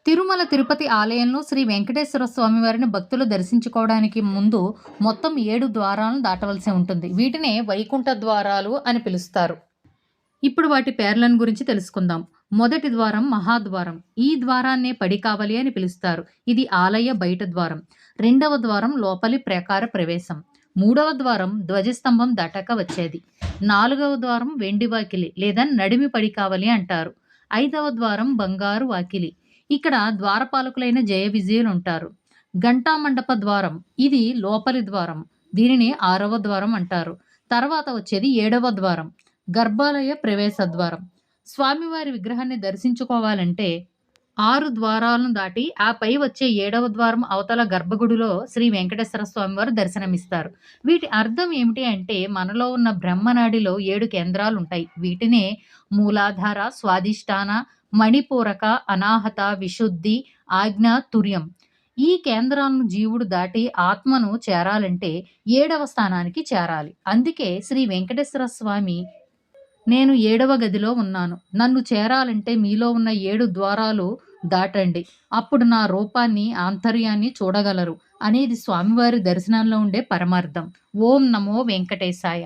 తిరుమల తిరుపతి ఆలయంలో శ్రీ వెంకటేశ్వర స్వామి వారిని భక్తులు దర్శించుకోవడానికి ముందు మొత్తం 7 ద్వారాలను దాటవలసి ఉంటుంది. వీటినే వైకుంఠ ద్వారాలు అని పిలుస్తారు. ఇప్పుడు వాటి పేర్లను గురించి తెలుసుకుందాం. మొదటి ద్వారం మహాద్వారం. ఈ ద్వారాన్నే పడికావలి అని పిలుస్తారు. ఇది ఆలయ బయట ద్వారం. రెండవ ద్వారం లోపలి ప్రాకార ప్రవేశం. మూడవ ద్వారం ధ్వజస్తంభం దాటాక వచ్చేది. నాలుగవ ద్వారం వెండి వాకిలి లేదా నడిమి పడికావలి అంటారు. ఐదవ ద్వారం బంగారు వాకిలి. ఇక్కడ ద్వారపాలకులైన జయ విజయులు ఉంటారు. ఘంటా మండప ద్వారం. ఇది లోపలి ద్వారం. దీనిని 6వ ద్వారం అంటారు. తర్వాత వచ్చేది 7వ ద్వారం గర్భాలయ ప్రవేశ ద్వారం. స్వామివారి విగ్రహాన్ని దర్శించుకోవాలంటే 6 ద్వారాలను దాటి ఆ పై వచ్చే 7వ ద్వారం అవతల గర్భగుడిలో శ్రీ వెంకటేశ్వర స్వామి వారు దర్శనమిస్తారు. వీటి అర్థం ఏమిటి అంటే మనలో ఉన్న బ్రహ్మనాడిలో 7 కేంద్రాలు ఉంటాయి. వీటినే మూలాధార, స్వాదిష్టాన, మణిపూరక, అనాహత, విశుద్ధి, ఆజ్ఞ, తుర్యం. ఈ కేంద్రాలను జీవుడు దాటి ఆత్మను చేరాలంటే 7వ స్థానానికి చేరాలి. అందుకే శ్రీ వెంకటేశ్వర స్వామి నేను 7వ గదిలో ఉన్నాను. నన్ను చేరాలంటే మీలో ఉన్న 7 ద్వారాలు దాటండి. అప్పుడు నా రూపాన్ని, ఆంతర్యాన్ని చూడగలరు అనేది స్వామివారి దర్శనంలో ఉండే పరమార్థం. ఓం నమో వెంకటేశాయ.